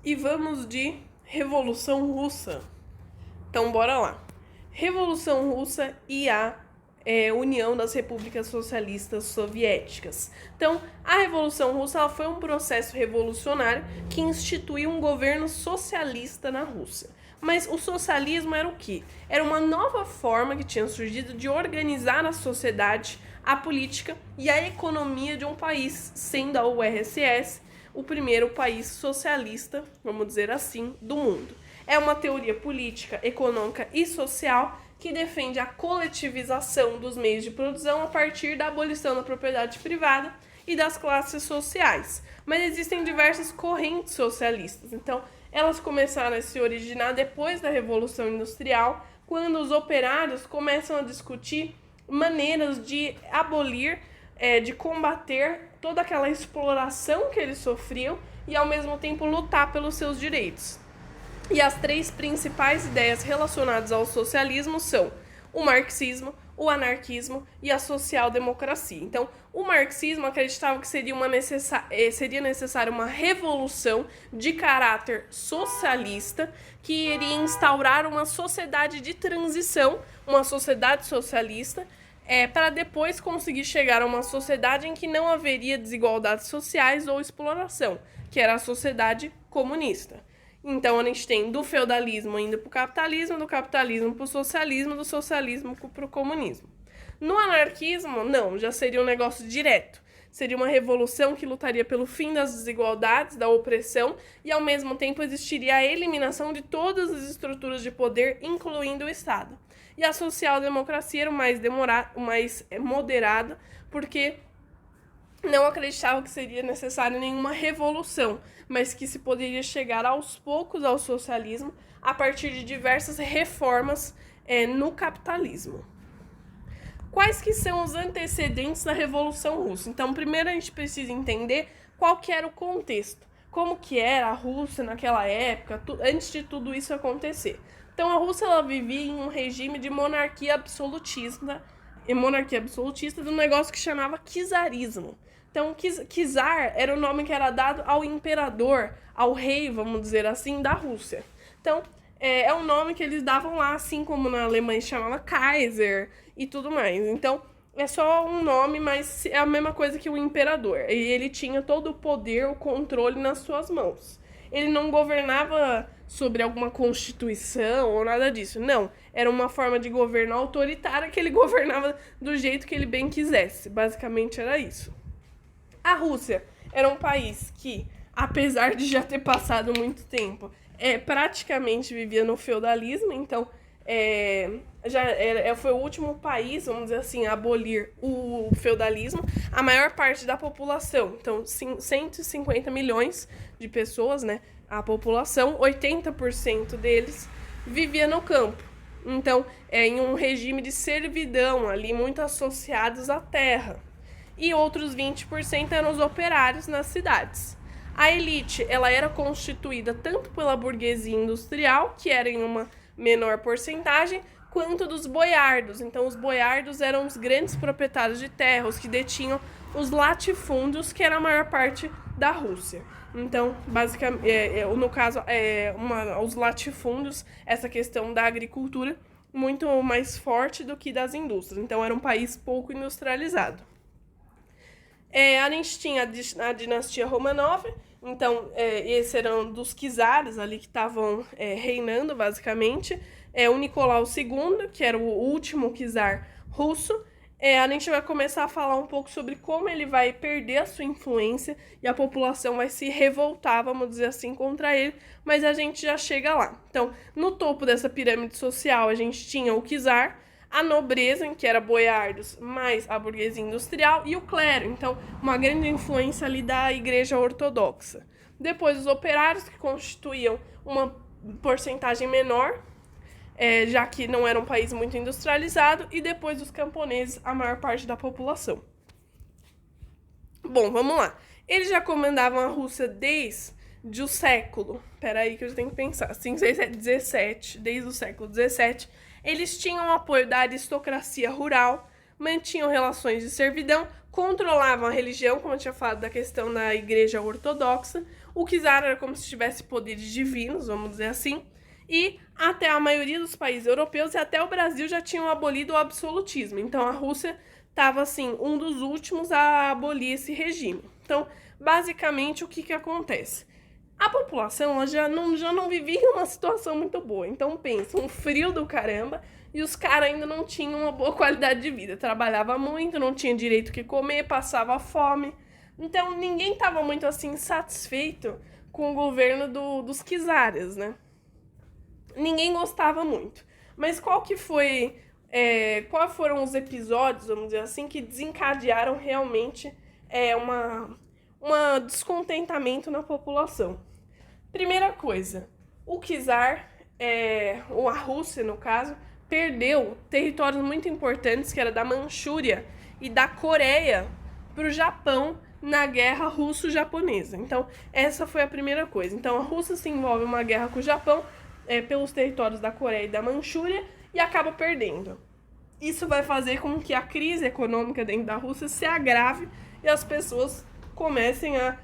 e vamos de Revolução Russa. Então, bora lá. Revolução Russa e a União das Repúblicas Socialistas Soviéticas. Então, a Revolução Russa ela foi um processo revolucionário que instituiu um governo socialista na Rússia. Mas o socialismo era o quê? Era uma nova forma que tinha surgido de organizar a sociedade, a política e a economia de um país, sendo a URSS o primeiro país socialista, vamos dizer assim, do mundo. É uma teoria política, econômica e social que defende a coletivização dos meios de produção a partir da abolição da propriedade privada e das classes sociais. Mas existem diversas correntes socialistas, então elas começaram a se originar depois da Revolução Industrial, quando os operários começam a discutir maneiras de abolir, de combater toda aquela exploração que eles sofriam e ao mesmo tempo lutar pelos seus direitos. E as três principais ideias relacionadas ao socialismo são o marxismo, o anarquismo e a social-democracia. Então, o marxismo acreditava que seria necessária uma revolução de caráter socialista que iria instaurar uma sociedade de transição, uma sociedade socialista, para depois conseguir chegar a uma sociedade em que não haveria desigualdades sociais ou exploração, que era a sociedade comunista. Então, a gente tem do feudalismo indo para o capitalismo, do capitalismo para o socialismo, do socialismo para o comunismo. No anarquismo, não, já seria um negócio direto. Seria uma revolução que lutaria pelo fim das desigualdades, da opressão, e ao mesmo tempo existiria a eliminação de todas as estruturas de poder, incluindo o Estado. E a social-democracia era o mais moderada, porque não acreditava que seria necessária nenhuma revolução, mas que se poderia chegar aos poucos ao socialismo a partir de diversas reformas no capitalismo. Quais que são os antecedentes da Revolução Russa? Então, primeiro a gente precisa entender qual que era o contexto, como que era a Rússia naquela época, antes de tudo isso acontecer. Então, a Rússia ela vivia em um regime de monarquia absolutista de um negócio que chamava czarismo. Então, czar era o nome que era dado ao imperador, ao rei, vamos dizer assim, da Rússia. Então, é um nome que eles davam lá, assim como na Alemanha se chamava Kaiser e tudo mais. Então, é só um nome, mas é a mesma coisa que o imperador. E ele tinha todo o poder, o controle nas suas mãos. Ele não governava sobre alguma constituição ou nada disso. Não, era uma forma de governo autoritária que ele governava do jeito que ele bem quisesse. Basicamente era isso. A Rússia era um país que, apesar de já ter passado muito tempo, praticamente vivia no feudalismo, então foi o último país, vamos dizer assim, a abolir o feudalismo. A maior parte da população, então 150 milhões de pessoas, né? A população, 80% deles vivia no campo. Então, em um regime de servidão ali, muito associados à terra. E outros 20% eram os operários nas cidades. A elite, ela era constituída tanto pela burguesia industrial, que era em uma menor porcentagem, quanto dos boiardos. Então, os boiardos eram os grandes proprietários de terra, os que detinham os latifúndios, que era a maior parte da Rússia. Então, basicamente, no caso, os latifúndios, essa questão da agricultura, muito mais forte do que das indústrias. Então, era um país pouco industrializado. A gente tinha a dinastia Romanov, então esses eram dos czares ali que estavam reinando, basicamente. O Nicolau II, que era o último czar russo. A gente vai começar a falar um pouco sobre como ele vai perder a sua influência e a população vai se revoltar, vamos dizer assim, contra ele, mas a gente já chega lá. Então, no topo dessa pirâmide social, a gente tinha o czar, a nobreza, que era boiardos, mais a burguesia industrial, e o clero, então uma grande influência ali da igreja ortodoxa. Depois os operários, que constituíam uma porcentagem menor, já que não era um país muito industrializado, e depois os camponeses, a maior parte da população. Bom, vamos lá. Eles já comandavam a Rússia desde o século, peraí que eu tenho que pensar, 17, desde o século 17, eles tinham o apoio da aristocracia rural, mantinham relações de servidão controlavam a religião, como eu tinha falado da questão da igreja ortodoxa. O czar era como se tivesse poderes divinos, vamos dizer assim, e até a maioria dos países europeus e até o Brasil já tinham abolido o absolutismo. Então a Rússia estava assim, um dos últimos a abolir esse regime. Então, basicamente, o que acontece? A população ela já não vivia em uma situação muito boa. Então, pensa, um frio do caramba e os caras ainda não tinham uma boa qualidade de vida. Trabalhava muito, não tinha direito que comer, passava fome. Então, ninguém estava muito assim satisfeito com o governo dos czares, né? Ninguém gostava muito. Mas quais foram os episódios, vamos dizer assim, que desencadearam realmente um descontentamento na população? Primeira coisa, o czar, ou a Rússia no caso, perdeu territórios muito importantes, que era da Manchúria e da Coreia, para o Japão na guerra russo-japonesa. Então, essa foi a primeira coisa. Então, a Rússia se envolve em uma guerra com o Japão, pelos territórios da Coreia e da Manchúria, e acaba perdendo. Isso vai fazer com que a crise econômica dentro da Rússia se agrave e as pessoas comecem a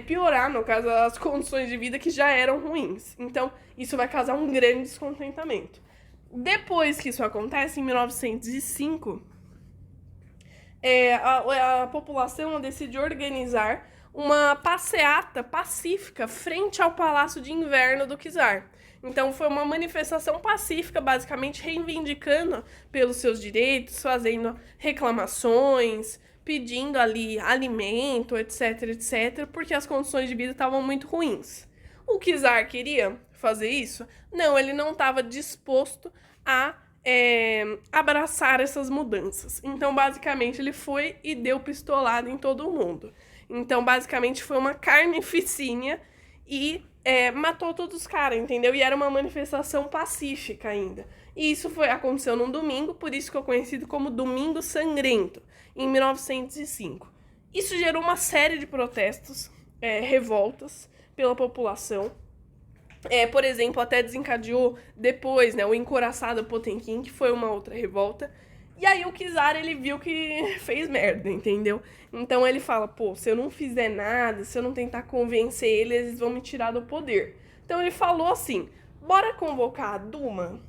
piorar, no caso, as condições de vida que já eram ruins. Então, isso vai causar um grande descontentamento. Depois que isso acontece, em 1905, a população decide organizar uma passeata pacífica frente ao Palácio de Inverno do czar. Então foi uma manifestação pacífica, basicamente reivindicando pelos seus direitos, fazendo reclamações, pedindo ali alimento, etc, etc, porque as condições de vida estavam muito ruins. O czar queria fazer isso? Não, ele não estava disposto a abraçar essas mudanças. Então, basicamente, ele foi e deu pistolada em todo mundo. Então, basicamente, foi uma carnificina e matou todos os caras, entendeu? E era uma manifestação pacífica ainda. E isso aconteceu num domingo, por isso que é conhecido como Domingo Sangrento, em 1905. Isso gerou uma série de protestos, revoltas pela população. Por exemplo, até desencadeou depois, né, o encouraçado Potemkin, que foi uma outra revolta. E aí o czar, ele viu que fez merda, entendeu? Então ele fala, pô, se eu não fizer nada, se eu não tentar convencer eles vão me tirar do poder. Então ele falou assim, bora convocar a Duma?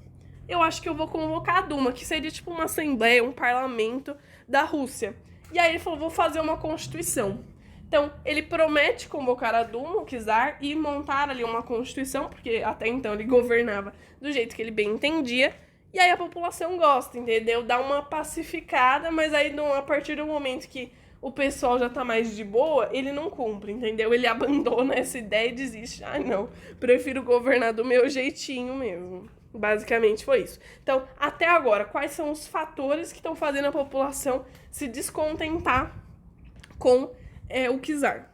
Eu acho que eu vou convocar a Duma, que seria tipo uma assembleia, um parlamento da Rússia. E aí ele falou, vou fazer uma constituição. Então, ele promete convocar a Duma, o czar, e montar ali uma constituição, porque até então ele governava do jeito que ele bem entendia, e aí a população gosta, entendeu? Dá uma pacificada, mas aí a partir do momento que o pessoal já tá mais de boa, ele não cumpre, entendeu? Ele abandona essa ideia e desiste. Ah, não, prefiro governar do meu jeitinho mesmo. Basicamente foi isso. Então, até agora, quais são os fatores que estão fazendo a população se descontentar com o czar?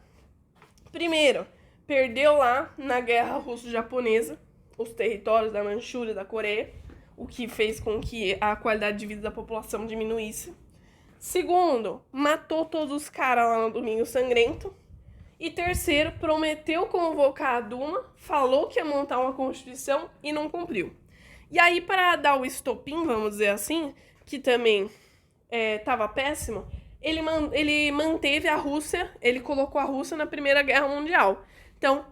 Primeiro, perdeu lá na guerra russo-japonesa os territórios da Manchúria e da Coreia, o que fez com que a qualidade de vida da população diminuísse. Segundo, matou todos os caras lá no Domingo Sangrento. E terceiro, prometeu convocar a Duma, falou que ia montar uma constituição e não cumpriu. E aí, para dar o estopim, vamos dizer assim, que também estava péssimo, ele manteve a Rússia, ele colocou a Rússia na Primeira Guerra Mundial. Então,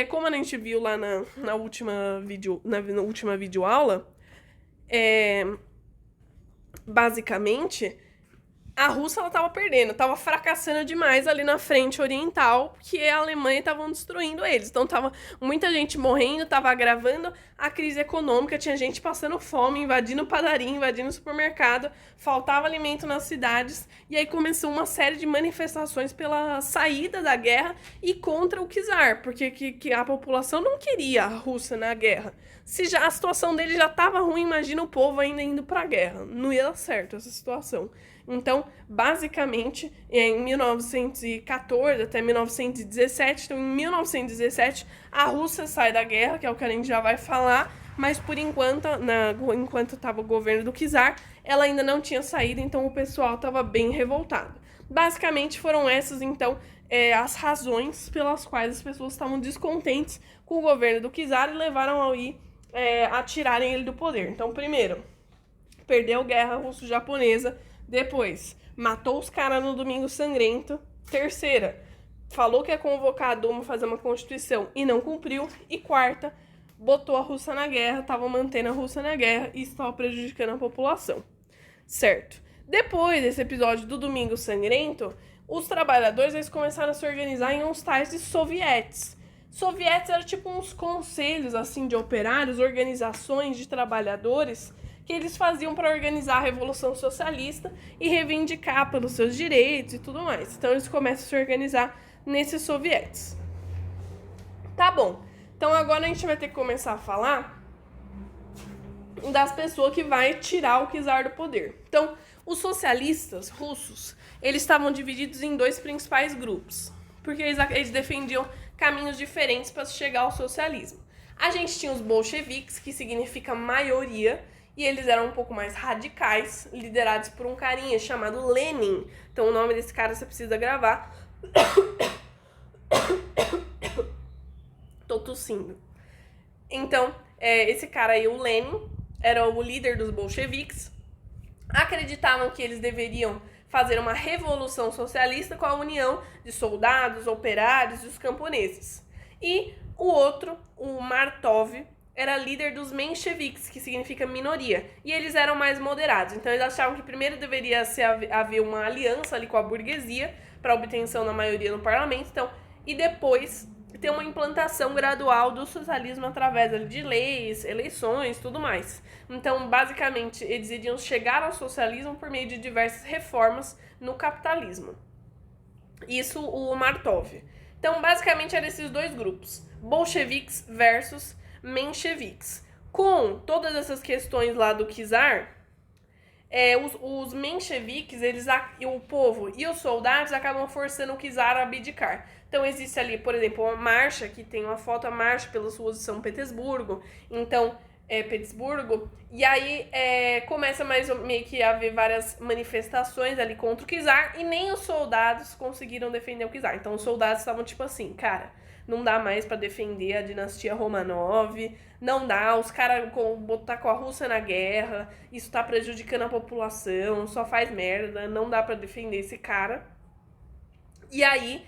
como a gente viu lá na última videoaula, basicamente, a Rússia estava perdendo, estava fracassando demais ali na frente oriental, porque a Alemanha estavam destruindo eles. Então, tava muita gente morrendo, estava agravando a crise econômica, tinha gente passando fome, invadindo padaria, invadindo supermercado, faltava alimento nas cidades, e aí começou uma série de manifestações pela saída da guerra e contra o czar, porque que a população não queria a Rússia na guerra. Se já a situação dele já estava ruim, imagina o povo ainda indo para a guerra. Não ia dar certo essa situação. Então, basicamente, em 1914 até 1917, então em 1917, a Rússia sai da guerra, que é o que a gente já vai falar, mas por enquanto, enquanto estava o governo do czar, ela ainda não tinha saído, então o pessoal estava bem revoltado. Basicamente, foram essas, então, as razões pelas quais as pessoas estavam descontentes com o governo do czar e levaram a tirarem ele do poder. Então, primeiro, perdeu a guerra russo-japonesa, Depois, matou os caras no Domingo Sangrento. Terceira, falou que ia convocar a Duma, fazer uma constituição e não cumpriu. E quarta, botou a Rússia na guerra, estava mantendo a Rússia na guerra e estava prejudicando a população. Certo. Depois desse episódio do Domingo Sangrento, os trabalhadores eles começaram a se organizar em uns tais de sovietes. Sovietes eram tipo uns conselhos assim de operários, organizações de trabalhadores que eles faziam para organizar a Revolução Socialista e reivindicar pelos seus direitos e tudo mais. Então eles começam a se organizar nesses sovietes. Tá bom. Então agora a gente vai ter que começar a falar das pessoas que vai tirar o czar do poder. Então, os socialistas russos, eles estavam divididos em dois principais grupos, porque eles defendiam caminhos diferentes para chegar ao socialismo. A gente tinha os bolcheviques, que significa maioria, e eles eram um pouco mais radicais, liderados por um carinha chamado Lenin. Então o nome desse cara você precisa gravar. Tô tossindo. Então, esse cara aí, o Lenin, era o líder dos bolcheviques. Acreditavam que eles deveriam fazer uma revolução socialista com a união de soldados, operários e os camponeses. E o outro, o Martov, era líder dos mencheviques, que significa minoria. E eles eram mais moderados. Então eles achavam que primeiro deveria haver uma aliança ali com a burguesia para a obtenção da maioria no parlamento. Então, e depois ter uma implantação gradual do socialismo através de leis, eleições, tudo mais. Então, basicamente, eles iriam chegar ao socialismo por meio de diversas reformas no capitalismo. Isso o Martov. Então, basicamente, eram esses dois grupos, bolcheviques versus mencheviques. Com todas essas questões lá do czar, os mencheviques, o povo e os soldados acabam forçando o czar a abdicar. Então existe ali, por exemplo, uma marcha, que tem uma foto, a marcha pelas ruas de São Petersburgo. Então, Petersburgo, e aí começa meio que a haver várias manifestações ali contra o czar, e nem os soldados conseguiram defender o czar. Então os soldados estavam tipo assim, cara, não dá mais pra defender a dinastia Romanov, não dá, os caras botar com a Rússia na guerra, isso tá prejudicando a população, só faz merda, não dá pra defender esse cara. E aí,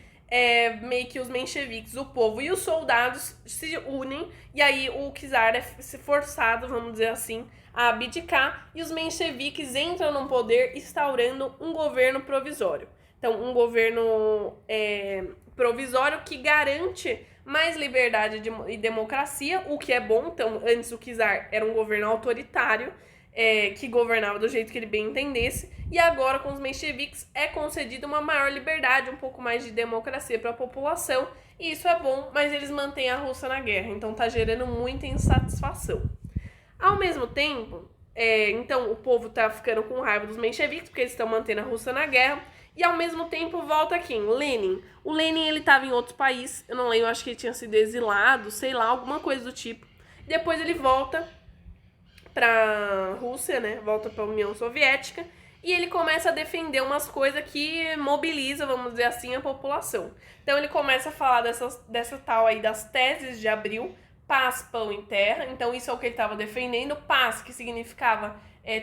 meio que os mencheviques, o povo e os soldados se unem, e aí o czar é forçado, vamos dizer assim, a abdicar, e os mencheviques entram no poder instaurando um governo provisório. Então, um governo provisório que garante mais liberdade e democracia, o que é bom. Então, antes o czar era um governo autoritário, que governava do jeito que ele bem entendesse, e agora com os mencheviques é concedida uma maior liberdade, um pouco mais de democracia para a população, e isso é bom, mas eles mantêm a Rússia na guerra, então tá gerando muita insatisfação. Ao mesmo tempo, então o povo tá ficando com raiva dos mencheviques, porque eles estão mantendo a Rússia na guerra, e ao mesmo tempo volta quem? Lenin. O Lenin, ele tava em outro país, eu não lembro, acho que ele tinha sido exilado, sei lá, alguma coisa do tipo. Depois ele volta pra Rússia, né? Volta pra União Soviética, e ele começa a defender umas coisas que mobilizam, vamos dizer assim, a população. Então ele começa a falar dessa tal aí das teses de Abril, paz, pão e terra. Então isso é o que ele estava defendendo. Paz, que significava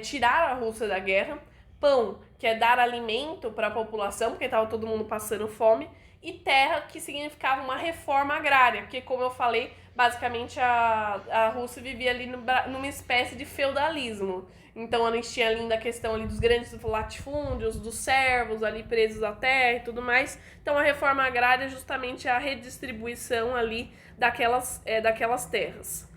tirar a Rússia da guerra. Pão, que é dar alimento para a população, porque estava todo mundo passando fome. E terra, que significava uma reforma agrária, porque, como eu falei, basicamente a Rússia vivia ali numa espécie de feudalismo. Então a gente tinha ainda a questão ali dos grandes latifúndios, dos servos ali presos à terra e tudo mais. Então a reforma agrária é justamente a redistribuição ali daquelas terras.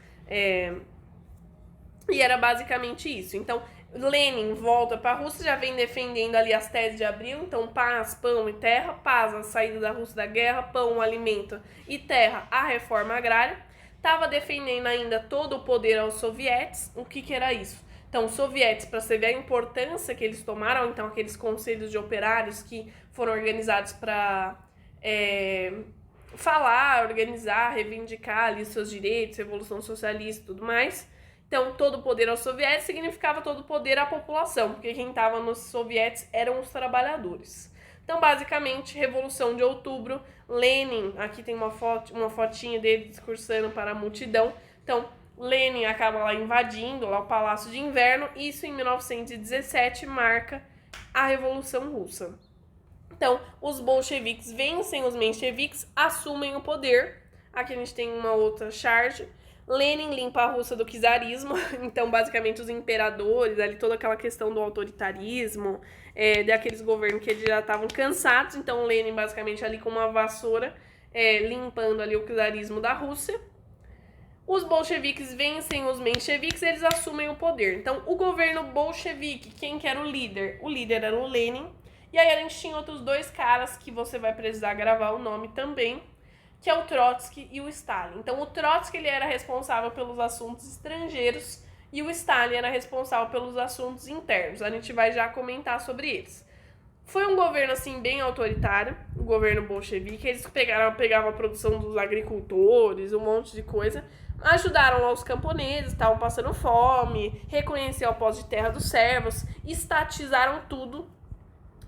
E era basicamente isso. Então Lenin volta para a Rússia, já vem defendendo ali as teses de Abril. Então paz, pão e terra. Paz, a saída da Rússia da guerra. Pão, o alimento. E terra, a reforma agrária. Estava defendendo ainda todo o poder aos sovietes. O que era isso? Então, os sovietes, para você ver a importância que eles tomaram, então aqueles conselhos de operários que foram organizados para falar, organizar, reivindicar ali seus direitos, revolução socialista e tudo mais. Então, todo o poder aos sovietes significava todo o poder à população, porque quem estava nos sovietes eram os trabalhadores. Então, basicamente, Revolução de Outubro, Lenin, aqui tem uma fotinha dele discursando para a multidão. Então, Lenin acaba lá invadindo lá o Palácio de Inverno, e isso em 1917 marca a Revolução Russa. Então, os bolcheviques vencem os mencheviques, assumem o poder. Aqui a gente tem uma outra charge. Lenin limpa a Rússia do czarismo, então basicamente os imperadores, ali toda aquela questão do autoritarismo, daqueles governos que eles já estavam cansados, então Lenin basicamente ali com uma vassoura, limpando ali o czarismo da Rússia. Os bolcheviques vencem os mencheviques, eles assumem o poder. Então o governo bolchevique, quem que era o líder? O líder era o Lenin, e aí a gente tinha outros dois caras que você vai precisar gravar o nome também, que é o Trotsky e o Stalin. Então, o Trotsky ele era responsável pelos assuntos estrangeiros e o Stalin era responsável pelos assuntos internos. A gente vai já comentar sobre eles. Foi um governo, assim, bem autoritário, o governo bolchevique. Eles pegavam a produção dos agricultores, um monte de coisa, ajudaram lá os camponeses, estavam passando fome, reconheceram o posse de terra dos servos, estatizaram tudo.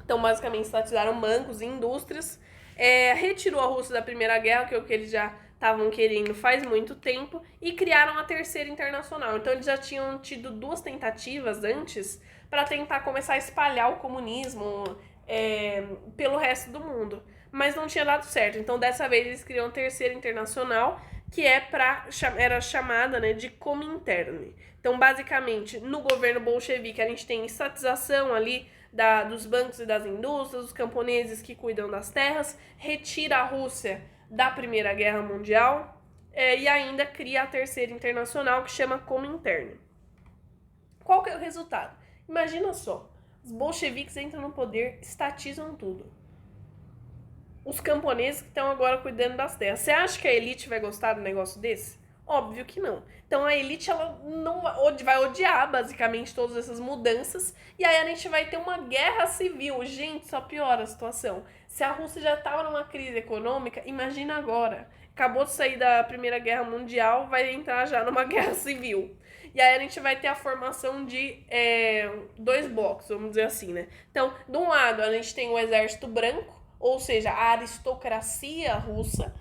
Então, basicamente, estatizaram bancos e indústrias. Retirou a Rússia da Primeira Guerra, que é o que eles já estavam querendo faz muito tempo, e criaram a Terceira Internacional. Então eles já tinham tido 2 tentativas antes para tentar começar a espalhar o comunismo pelo resto do mundo, mas não tinha dado certo. Então dessa vez eles criam a Terceira Internacional, que era chamada, né, de Comintern. Então basicamente no governo bolchevique a gente tem estatização ali dos bancos e das indústrias, os camponeses que cuidam das terras, retira a Rússia da Primeira Guerra Mundial e ainda cria a Terceira Internacional, que chama Comintern. Qual que é o resultado? Imagina só, os bolcheviques entram no poder, estatizam tudo. Os camponeses que estão agora cuidando das terras. Você acha que a elite vai gostar do negócio desse? Óbvio que não. Então a elite ela não vai odiar basicamente todas essas mudanças e aí a gente vai ter uma guerra civil. Gente, só piora a situação. Se a Rússia já estava numa crise econômica, imagina agora. Acabou de sair da Primeira Guerra Mundial, vai entrar já numa guerra civil. E aí a gente vai ter a formação de 2 blocos, vamos dizer assim, né? Então, de um lado a gente tem o exército branco, ou seja, a aristocracia russa,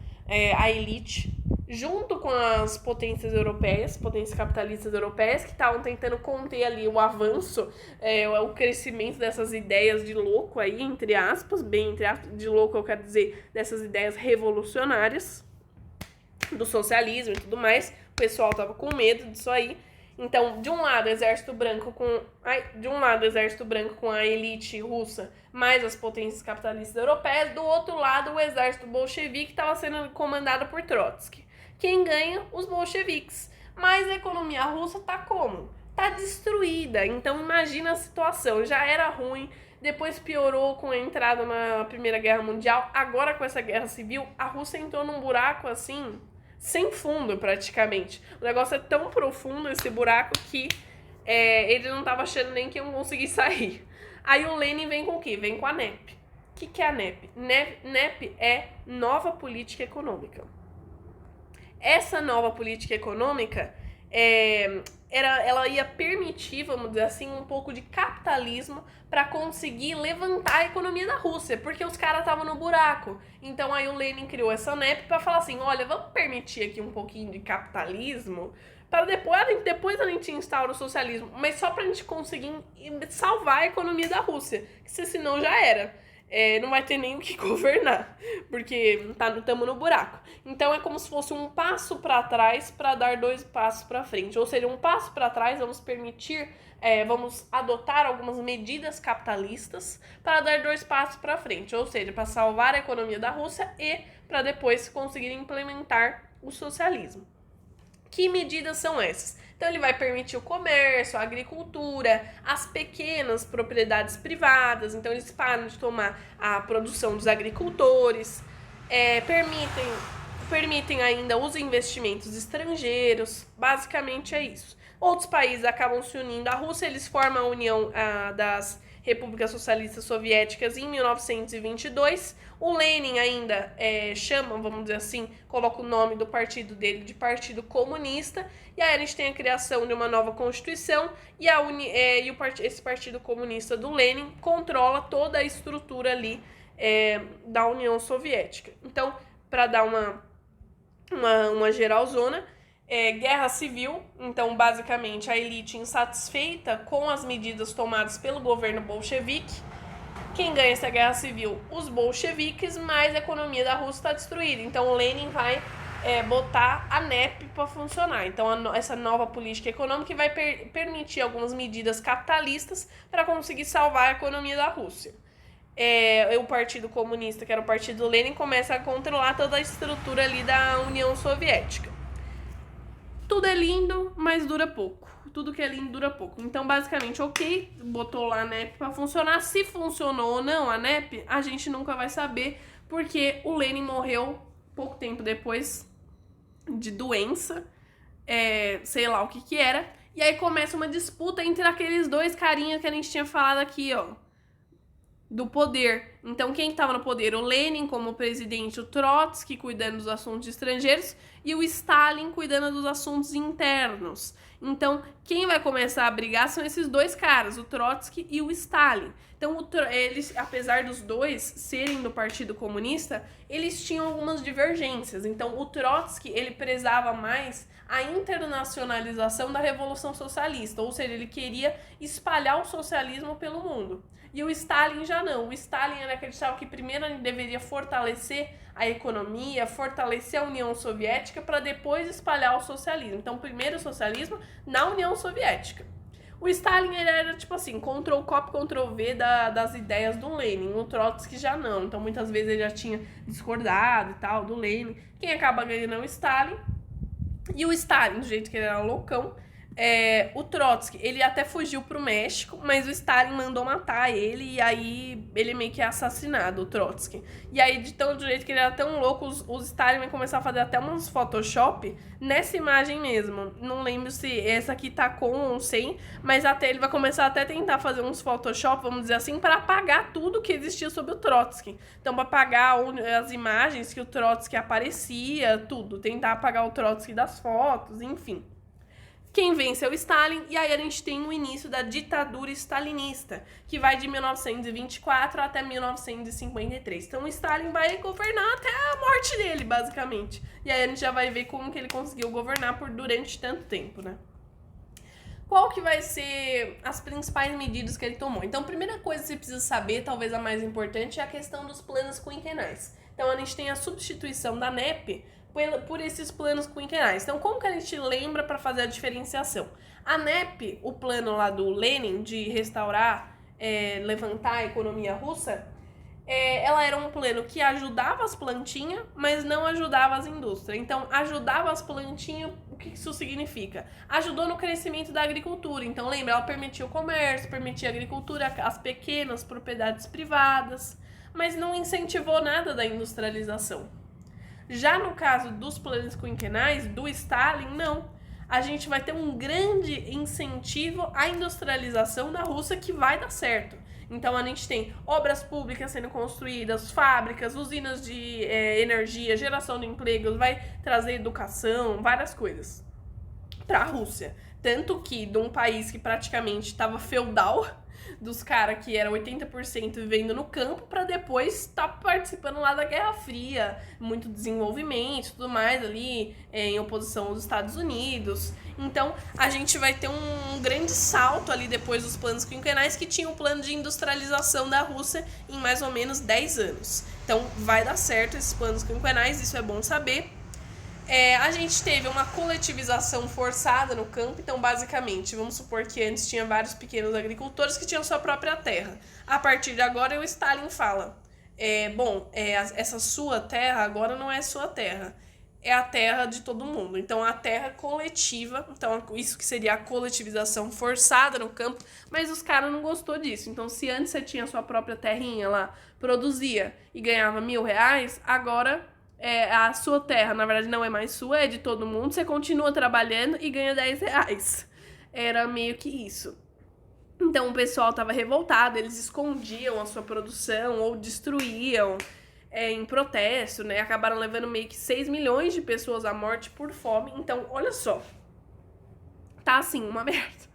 a elite, junto com as potências europeias, potências capitalistas europeias, que estavam tentando conter ali o avanço, o crescimento dessas ideias de louco aí, entre aspas, bem entre aspas, de louco eu quero dizer, dessas ideias revolucionárias, do socialismo e tudo mais. O pessoal tava com medo disso aí. Então, de um lado, o exército branco com a elite russa, mais as potências capitalistas europeias. Do outro lado, o exército bolchevique estava sendo comandado por Trotsky. Quem ganha? Os bolcheviques. Mas a economia russa tá como? Tá destruída. Então, imagina a situação. Já era ruim, depois piorou com a entrada na Primeira Guerra Mundial. Agora, com essa guerra civil, a Rússia entrou num buraco assim, sem fundo praticamente. O negócio é tão profundo, esse buraco, que ele não tava achando nem que iam conseguir sair. Aí o Lenin vem com o quê? Vem com a NEP. O que é a NEP? NEP é Nova Política Econômica. Essa nova política econômica ela ia permitir, vamos dizer assim, um pouco de capitalismo para conseguir levantar a economia da Rússia, porque os caras estavam no buraco. Então aí o Lenin criou essa NEP para falar assim, olha, vamos permitir aqui um pouquinho de capitalismo, para depois a gente instaura o socialismo, mas só para a gente conseguir salvar a economia da Rússia, que senão já era. Não vai ter nem o que governar, porque estamos no buraco. Então é como se fosse um passo para trás para dar 2 passos para frente. Ou seja, um passo para trás, vamos adotar algumas medidas capitalistas para dar 2 passos para frente. Ou seja, para salvar a economia da Rússia e para depois conseguir implementar o socialismo. Que medidas são essas? Então ele vai permitir o comércio, a agricultura, as pequenas propriedades privadas. Então eles param de tomar a produção dos agricultores, permitem ainda os investimentos estrangeiros. Basicamente é isso. Outros países acabam se unindo à Rússia, eles formam a União das Repúblicas Socialistas Soviéticas em 1922. O Lenin ainda chama, vamos dizer assim, coloca o nome do partido dele de Partido Comunista. E aí a gente tem a criação de uma nova Constituição e esse Partido Comunista do Lenin controla toda a estrutura ali da União Soviética. Então, para dar uma geralzona, guerra civil, então basicamente a elite insatisfeita com as medidas tomadas pelo governo bolchevique Quem ganha essa guerra civil? Os bolcheviques, mas a economia da Rússia está destruída. Então, o Lenin vai botar a NEP para funcionar. Então, essa nova política econômica vai permitir algumas medidas capitalistas para conseguir salvar a economia da Rússia. O Partido Comunista, que era o partido do Lenin, começa a controlar toda a estrutura ali da União Soviética. Tudo é lindo, mas dura pouco. Tudo que é lindo dura pouco. Então, basicamente, ok, botou lá a NEP para funcionar. Se funcionou ou não a NEP, a gente nunca vai saber, porque o Lenin morreu pouco tempo depois de doença, sei lá o que era. E aí começa uma disputa entre aqueles dois carinhas que a gente tinha falado aqui, ó, do poder. Então, quem estava no poder? O Lenin como presidente, o Trotsky cuidando dos assuntos estrangeiros e o Stalin cuidando dos assuntos internos. Então, quem vai começar a brigar são esses dois caras, o Trotsky e o Stalin. Então, eles, apesar dos dois serem do Partido Comunista, eles tinham algumas divergências. Então, o Trotsky, ele prezava mais a internacionalização da Revolução Socialista, ou seja, ele queria espalhar o socialismo pelo mundo. E o Stalin já não. O Stalin acreditava que primeiro ele deveria fortalecer a economia, fortalecer a União Soviética para depois espalhar o socialismo. Então, primeiro o socialismo na União Soviética. O Stalin ele era tipo assim, Ctrl-C, Ctrl-V das ideias do Lenin. O Trotsky já não. Então, muitas vezes ele já tinha discordado e tal do Lenin. Quem acaba ganhando é o Stalin. E o Stalin, do jeito que ele era loucão, o Trotsky, ele até fugiu pro México, mas o Stalin mandou matar ele, e aí ele meio que é assassinado, o Trotsky. E aí, do jeito que ele era tão louco, o Stalin vai começar a fazer até uns Photoshop nessa imagem mesmo. Não lembro se essa aqui tá com ou sem, mas até ele vai começar até a tentar fazer uns Photoshop, vamos dizer assim, para apagar tudo que existia sobre o Trotsky. Então, para apagar as imagens que o Trotsky aparecia, tudo. Tentar apagar o Trotsky das fotos, enfim. Quem vence é o Stalin, e aí a gente tem o início da ditadura stalinista, que vai de 1924 até 1953. Então o Stalin vai governar até a morte dele, basicamente. E aí a gente já vai ver como que ele conseguiu governar durante tanto tempo, né? Qual que vai ser as principais medidas que ele tomou? Então, a primeira coisa que você precisa saber, talvez a mais importante, é a questão dos planos quinquenais. Então, a gente tem a substituição da NEP por esses planos quinquenais. Então, como que a gente lembra para fazer a diferenciação? A NEP, o plano lá do Lenin de restaurar, levantar a economia russa, ela era um plano que ajudava as plantinhas, mas não ajudava as indústrias. Então, ajudava as plantinhas, o que isso significa? Ajudou no crescimento da agricultura. Então, lembra, ela permitia o comércio, permitia a agricultura, as pequenas propriedades privadas, mas não incentivou nada da industrialização. Já no caso dos planos quinquenais, do Stalin, não. A gente vai ter um grande incentivo à industrialização da Rússia que vai dar certo. Então, a gente tem obras públicas sendo construídas, fábricas, usinas de energia, geração de empregos, vai trazer educação, várias coisas para a Rússia. Tanto que de um país que praticamente estava feudal, dos caras que eram 80% vivendo no campo, para depois estar participando lá da Guerra Fria, muito desenvolvimento e tudo mais ali, em oposição aos Estados Unidos. Então, a gente vai ter um grande salto ali depois dos planos quinquenais, que tinha o plano de industrialização da Rússia em mais ou menos 10 anos. Então, vai dar certo esses planos quinquenais, isso é bom saber. A gente teve uma coletivização forçada no campo, então basicamente, vamos supor que antes tinha vários pequenos agricultores que tinham sua própria terra. A partir de agora, o Stalin fala, essa sua terra agora não é sua terra, é a terra de todo mundo. Então, a terra coletiva, então isso que seria a coletivização forçada no campo, mas os caras não gostou disso. Então, se antes você tinha sua própria terrinha lá, produzia e ganhava R$1.000, agora a sua terra, na verdade, não é mais sua, é de todo mundo, você continua trabalhando e ganha R$10. Era meio que isso. Então, o pessoal estava revoltado, eles escondiam a sua produção ou destruíam em protesto, né? Acabaram levando meio que 6 milhões de pessoas à morte por fome. Então, olha só. Tá assim, uma merda.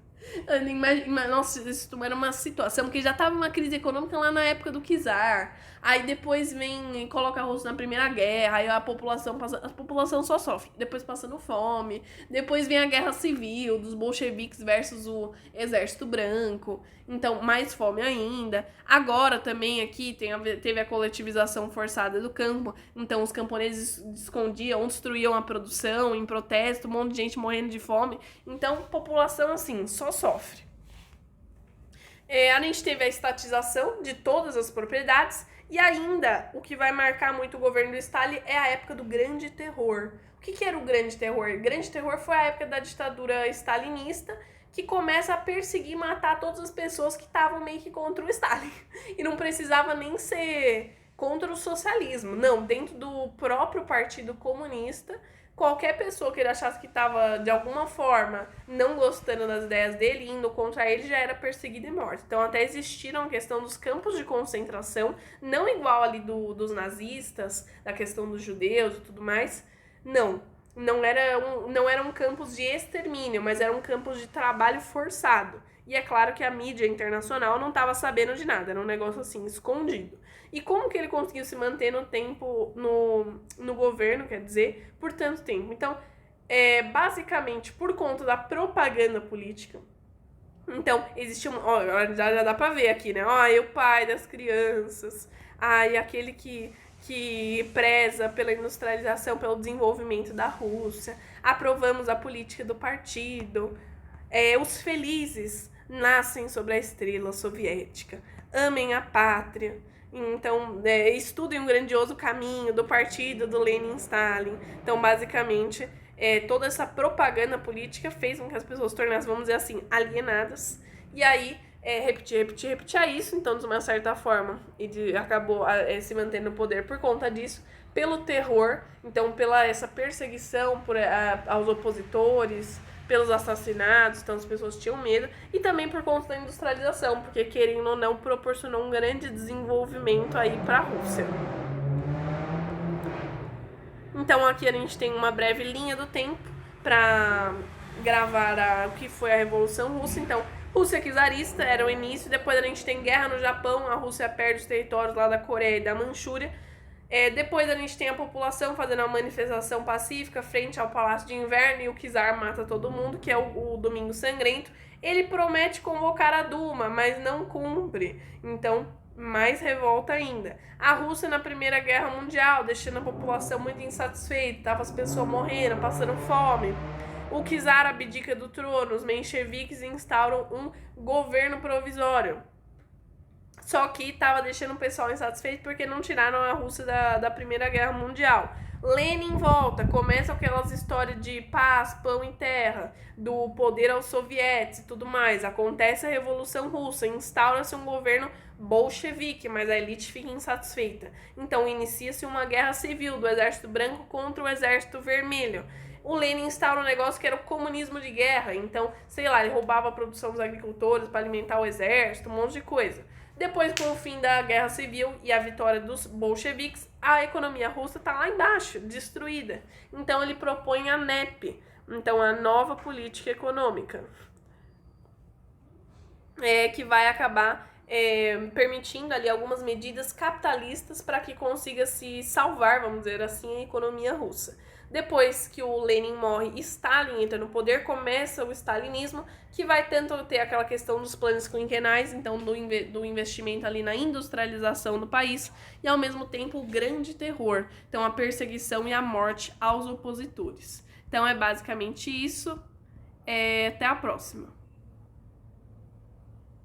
Nossa, isso era uma situação que já tava uma crise econômica lá na época do czar. Aí depois vem e coloca a Rússia na Primeira Guerra, aí a população só sofre. Depois passando fome. Depois vem a Guerra Civil dos bolcheviques versus o Exército Branco. Então, mais fome ainda. Agora também aqui teve a coletivização forçada do campo. Então, os camponeses escondiam, destruíam a produção em protesto, um monte de gente morrendo de fome. Então, população assim, só sofre. A gente teve a estatização de todas as propriedades e ainda o que vai marcar muito o governo do Stalin é a época do Grande Terror. O que era o Grande Terror? O Grande Terror foi a época da ditadura stalinista que começa a perseguir e matar todas as pessoas que estavam meio que contra o Stalin. E não precisava nem ser contra o socialismo. Não, dentro do próprio Partido Comunista, qualquer pessoa que ele achasse que estava, de alguma forma, não gostando das ideias dele, indo contra ele, já era perseguida e morta. Então, até existiram a questão dos campos de concentração, não igual ali dos nazistas, da questão dos judeus e tudo mais. Não eram campos de extermínio, mas eram campos de trabalho forçado. E é claro que a mídia internacional não estava sabendo de nada, era um negócio assim, escondido. E como que ele conseguiu se manter no tempo, no governo, quer dizer, por tanto tempo? Então, basicamente, por conta da propaganda política. Então, existe já dá pra ver aqui, né? O pai das crianças, e aquele que preza pela industrialização, pelo desenvolvimento da Rússia, aprovamos a política do partido, os felizes nascem sobre a estrela soviética, amem a pátria, então estudem o grandioso caminho do partido do Lenin e Stalin. Então, basicamente, toda essa propaganda política fez com que as pessoas se tornassem, vamos dizer assim, alienadas, e aí repetia isso, então, de uma certa forma, ele acabou se mantendo no poder por conta disso, pelo terror, então, pela essa perseguição aos opositores, pelos assassinatos, então as pessoas tinham medo, e também por conta da industrialização, porque, querendo ou não, proporcionou um grande desenvolvimento aí para a Rússia. Então, aqui a gente tem uma breve linha do tempo para gravar o que foi a Revolução Russa. Então, Rússia czarista era o início, depois a gente tem guerra no Japão, a Rússia perde os territórios lá da Coreia e da Manchúria. Depois a gente tem a população fazendo uma manifestação pacífica frente ao Palácio de Inverno e o czar mata todo mundo, que é o Domingo Sangrento. Ele promete convocar a Duma, mas não cumpre. Então, mais revolta ainda. A Rússia na Primeira Guerra Mundial, deixando a população muito insatisfeita, tava as pessoas morrendo, passando fome. O czar abdica do trono, os mencheviques instauram um governo provisório. Só que estava deixando o pessoal insatisfeito porque não tiraram a Rússia da Primeira Guerra Mundial. Lenin volta, começa aquelas histórias de paz, pão e terra, do poder aos sovietes e tudo mais. Acontece a Revolução Russa, instaura-se um governo bolchevique, mas a elite fica insatisfeita. Então inicia-se uma guerra civil do Exército Branco contra o Exército Vermelho. O Lenin instaura um negócio que era o comunismo de guerra. Então, sei lá, ele roubava a produção dos agricultores para alimentar o exército, um monte de coisa. Depois, com o fim da Guerra Civil e a vitória dos bolcheviques, a economia russa está lá embaixo, destruída. Então, ele propõe a NEP, então a nova política econômica, que vai acabar permitindo ali algumas medidas capitalistas para que consiga se salvar, vamos dizer assim, a economia russa. Depois que o Lenin morre e Stalin entra no poder, começa o stalinismo, que vai tanto ter aquela questão dos planos quinquenais, então do investimento ali na industrialização do país, e ao mesmo tempo o grande terror, então a perseguição e a morte aos opositores. Então é basicamente isso. Até a próxima.